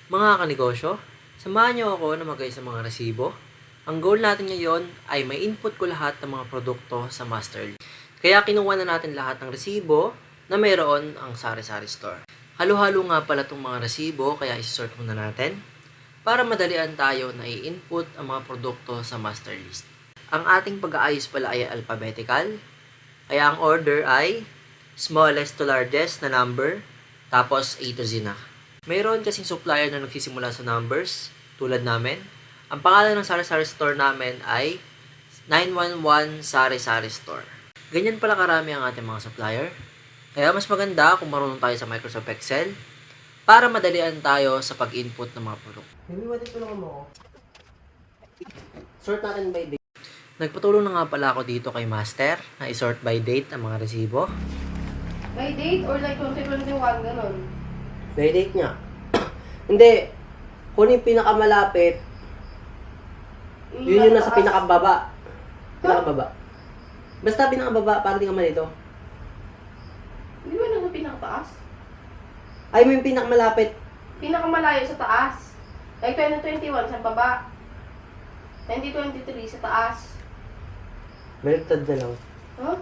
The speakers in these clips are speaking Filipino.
Mga kanegosyo, samahan niyo ako na mag-ayos sa mga resibo. Ang goal natin ngayon ay may input ko lahat ng mga produkto sa Masterly. Kaya kinuha na natin lahat ng resibo na mayroon ang sari-sari store. Halo-halo nga pala itong mga resibo kaya isisort muna natin para madalian tayo na i-input ang mga produkto sa master list. Ang ating pag-aayos pala ay alphabetical, kaya ang order ay smallest to largest na number, tapos A to Z na. Mayroon kasing supplier na nagsisimula sa numbers, tulad namin. Ang pangalan ng sari-sari store namin ay 911 Sari-Sari Store. Ganyan pala karami ang ating mga supplier. Kaya mas maganda kung marunong tayo sa Microsoft Excel para madalian tayo sa pag-input ng mga produkto. Namiwatit ko lang mo ako. Sort natin by date. Nagpatulong na nga pala ako dito kay Master na i-sort by date ang mga resibo. By date or like 2021, ganun? By date nga. Hindi. Kung yung pinakamalapit, yun yung nasa pinakababa. Pinakababa. Basta pinakababa, para di ka malito. Hindi ba nasa pinakataas? Ay, mo yung pinakamalapit. Pinakamalayo sa taas. Like 2021 sa baba. 2023 sa taas. Baliktad na lang. Huh?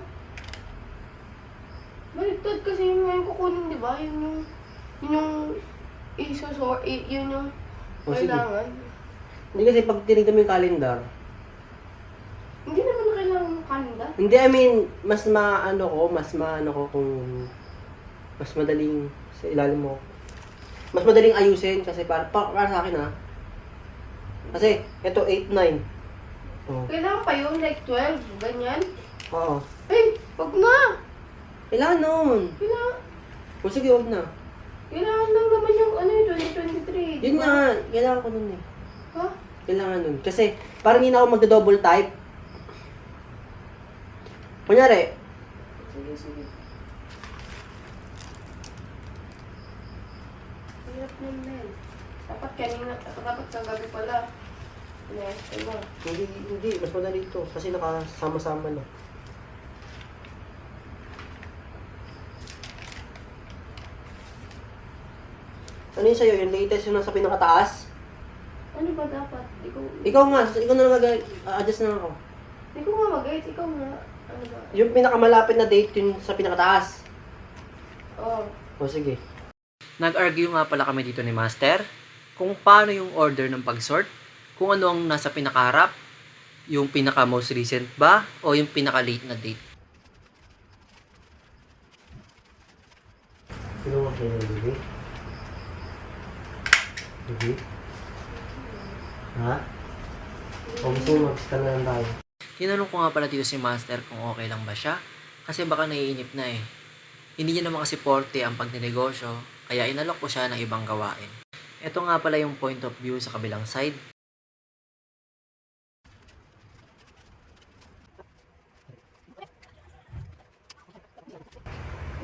Baliktad kasi yun ngayon kukunin, di ba? Yun yung isusor, yun yung O, sige. kailangan. Hindi kasi pag tinignan mo yung calendar, Hindi naman na kailangan ng kalenda. hindi, I mean, mas maano ko kung mas madaling sa ilalim mo. Mas madaling ayusin kasi para sa akin ha. Kasi ito 8 9. Oh. Kailangan pa yun, like 12, ganyan. Oo. Ay, wag na! Kailangan noon. Kailangan, O sige, huwag na. kailangan lang naman yung ano yung 2023. Yun nga, kailangan ko nun eh. Ha? Kailangan nun. Kasi parang hindi na ako magda-double type. Kunyari, Sige, sige. Hirap naman. Dapat kagabi pala. Yes, diba? hindi, mas madali ito kasi nakasama-sama na. Ano yun sa'yo? Yung latest yung nasa pinakataas? Ano ba dapat? Ikaw na lang adjust na lang ako. Ikaw nga mag-guide, ikaw nga. Ano ba? Yung pinakamalapit na date yun sa pinakataas. Oh. O sige. Nag-argue nga pala kami dito ni Master kung paano yung order ng pag-sort, kung ano ang nasa pinakaharap, yung pinaka most recent ba, o yung pinaka late na date. Sino mo kayo ng bibi? Bibi? Ha? O gusto mo mag-scan na lang tayo? Tinanong ko nga pala dito si Master kung okay lang ba siya, kasi baka naiinip na eh. Hindi niya naman kasi forte ang pagninegosyo, kaya inalok ko siya ng ibang gawain. Ito nga pala yung point of view sa kabilang side.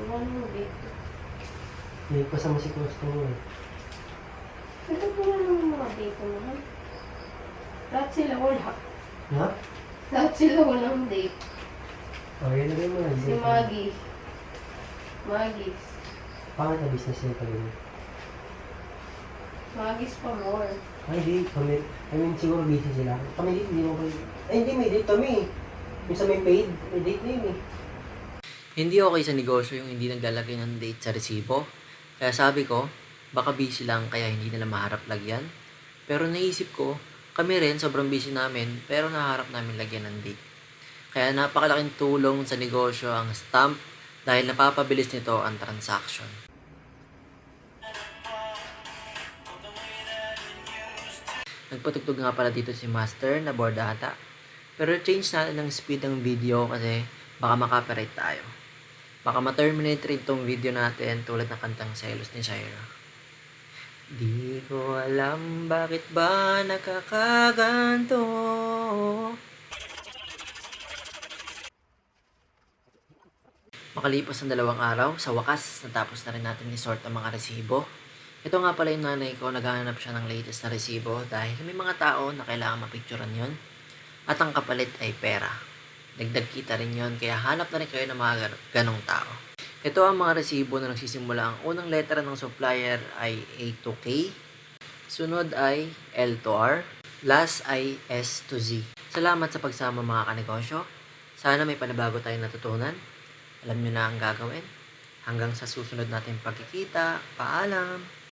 Ano mo dito? May kasama si customer. Ito po nga naman mga dito mo, ha? Lahat sila wala. Ha? Lahat sila walang date. O, yan na rin mo na. Si Maggie. Maggie's. Pangat na business niya pala yun. Maggie's pa more. Ay, di. Kami, I mean, siguro busy sila. Kami dito, hindi mo kayo. Ay, hindi, may date kami. Yung sa may paid, may date na yun eh. Hindi okay sa negosyo yung hindi naglalagay ng date sa resibo. Kaya sabi ko, baka busy lang kaya hindi nila maharap lagyan. Pero naisip ko, kami rin sobrang busy namin pero naharap namin lagyan ng date. Kaya napakalaking tulong sa negosyo ang stamp dahil napapabilis nito ang transaction. Nagpatugtog nga pala dito si Master na board ata. Pero change natin ng speed ng video kasi baka makapiright tayo. Baka ma-terminate rin tong video natin tulad ng kantang Selos ni Shaira. Di ko alam bakit ba nakakaganto. Makalipas ng 2 araw, sa wakas, natapos na rin natin i-sort ang mga resibo. Ito nga pala yung nanay ko, naghahanap siya ng latest na resibo dahil may mga tao na kailangan mapicturan yon. At ang kapalit ay pera. Dagdag kita rin yon, kaya hanap na rin kayo ng mga ganong tao. Ito ang mga resibo na nagsisimula. Ang unang letra ng supplier ay A to K. Sunod ay L to R. Last ay S to Z. Salamat sa pagsama mga kanegosyo. Sana may panabago tayong natutunan. Alam nyo na ang gagawin. Hanggang sa susunod natin pagkikita. Paalam!